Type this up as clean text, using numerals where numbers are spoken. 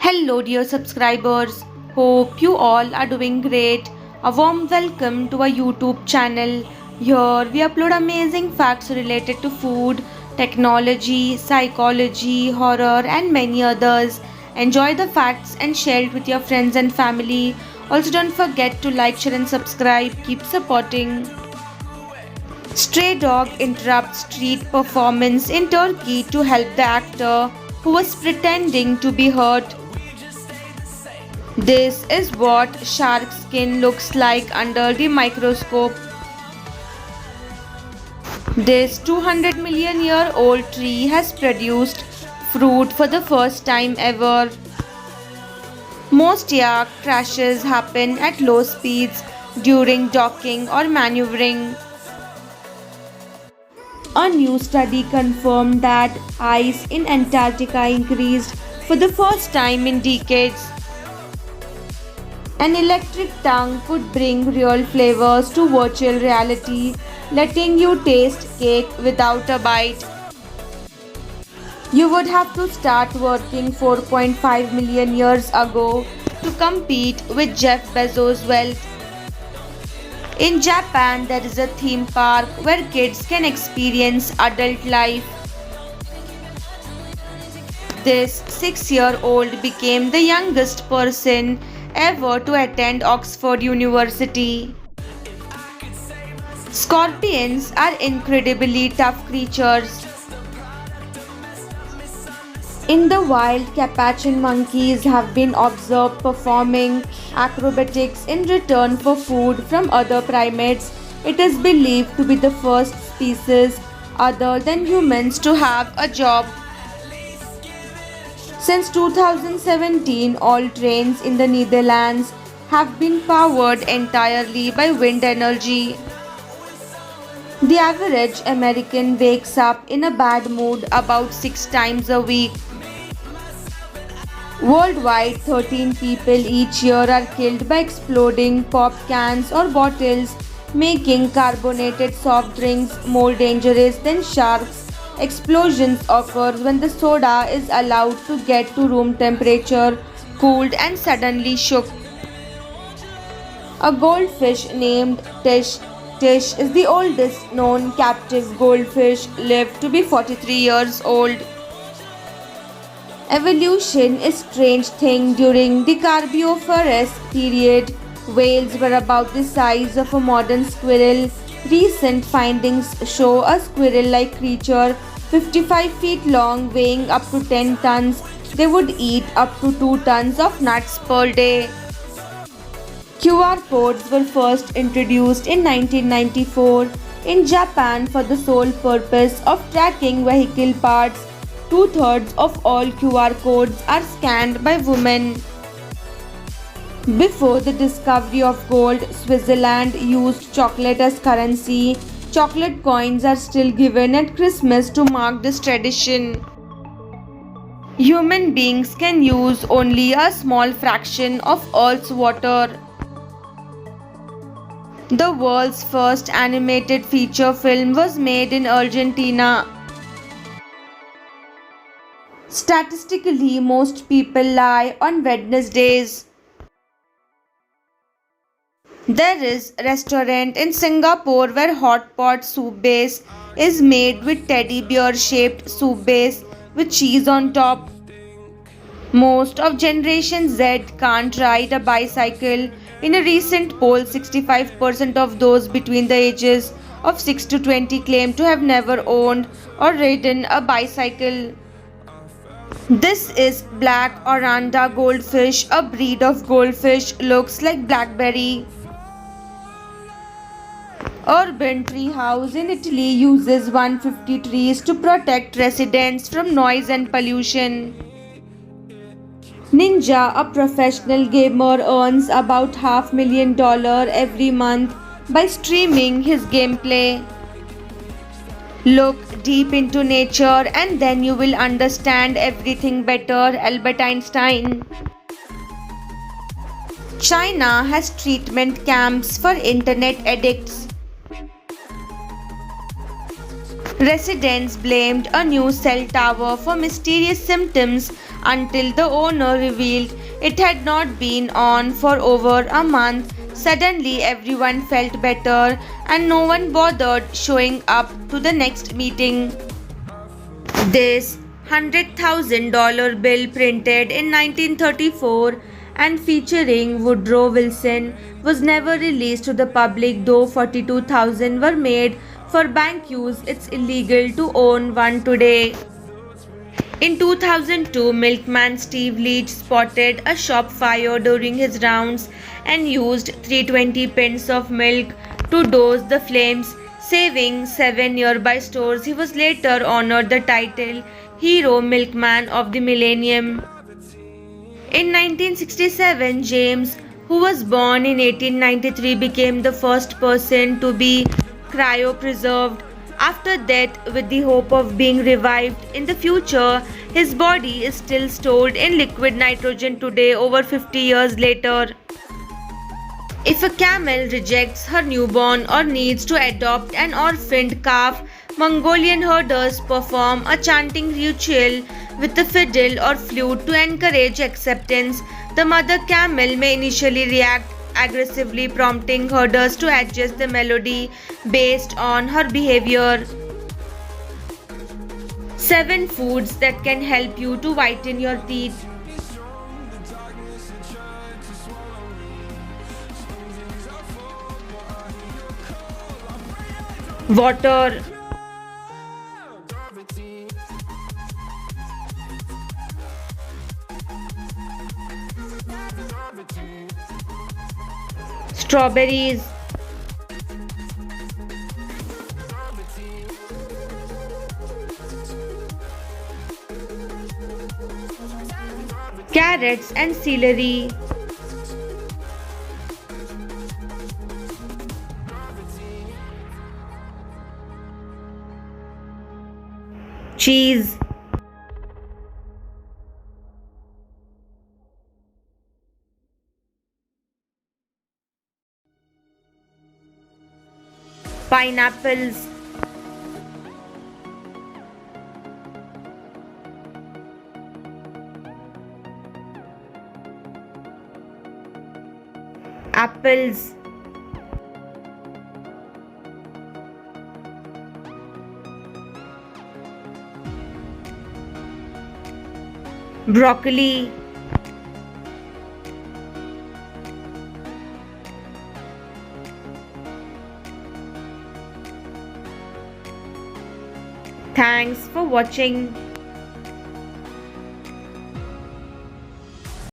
Hello, dear subscribers. Hope you all are doing great. A warm welcome to our YouTube channel. Here we upload amazing facts related to food, technology, psychology, horror, and many others. Enjoy the facts and share it with your friends and family. Also, don't forget to like, share, and subscribe. Keep supporting. Stray dog interrupts street performance in Turkey to help the actor who was pretending to be hurt. This is what shark skin looks like under the microscope. This 200 million year old tree has produced fruit for the first time ever. Most yacht crashes happen at low speeds during docking or maneuvering. A new study confirmed that ice in Antarctica increased for the first time in decades. An electric tongue could bring real flavors to virtual reality, letting you taste cake without a bite. You would have to start working 4.5 million years ago to compete with Jeff Bezos' wealth. In Japan, there is a theme park where kids can experience adult life. This 6-year-old became the youngest person ever to attend Oxford University. Scorpions are incredibly tough creatures. In the wild, capuchin monkeys have been observed performing acrobatics in return for food from other primates. It is believed to be the first species other than humans to have a job. Since 2017, all trains in the Netherlands have been powered entirely by wind energy. The average American wakes up in a bad mood about 6 times a week. Worldwide, 13 people each year are killed by exploding pop cans or bottles, making carbonated soft drinks more dangerous than sharks. Explosions occur when the soda is allowed to get to room temperature, cooled and suddenly shook. A goldfish named Tish is the oldest known captive goldfish, lived to be 43 years old. Evolution is a strange thing. During the Carboniferous period, whales were about the size of a modern squirrel. Recent findings show a squirrel-like creature 55 feet long, weighing up to 10 tons. They would eat up to 2 tons of nuts per day. QR codes were first introduced in 1994 in Japan for the sole purpose of tracking vehicle parts. Two-thirds of all QR codes are scanned by women. Before the discovery of gold, Switzerland used chocolate as currency. Chocolate coins are still given at Christmas to mark this tradition. Human beings can use only a small fraction of Earth's water. The world's first animated feature film was made in Argentina. Statistically, most people lie on Wednesdays. There is a restaurant in Singapore where hot pot soup base is made with teddy bear shaped soup base with cheese on top. Most of Generation Z can't ride a bicycle. In a recent poll, 65% of those between the ages of 6 to 20 claim to have never owned or ridden a bicycle. This is black Oranda goldfish, a breed of goldfish looks like blackberry. Urban Tree House in Italy uses 150 trees to protect residents from noise and pollution. Ninja, a professional gamer, earns about $500,000 every month by streaming his gameplay. Look deep into nature and then you will understand everything better. Albert Einstein. China has treatment camps for internet addicts. Residents blamed a new cell tower for mysterious symptoms until the owner revealed it had not been on for over a month. Suddenly, everyone felt better and no one bothered showing up to the next meeting. This $100,000 bill, printed in 1934 and featuring Woodrow Wilson, was never released to the public, though 42,000 were made for bank use. It's illegal to own one today. In 2002, milkman Steve Leach spotted a shop fire during his rounds and used 320 pints of milk to douse the flames, saving 7 nearby stores. He was later honored the title Hero Milkman of the Millennium. In 1967, James, who was born in 1893, became the first person to be cryopreserved after death with the hope of being revived in the future. His body is still stored in liquid nitrogen today, over 50 years later. If a camel rejects her newborn or needs to adopt an orphaned calf, Mongolian herders perform a chanting ritual with a fiddle or flute to encourage acceptance. The mother camel may initially react aggressively, prompting herders to adjust the melody based on her behavior. 7 foods that can help you to whiten your teeth. Water, strawberries, carrots and celery, cheese, pineapples, apples, broccoli, thanks for watching.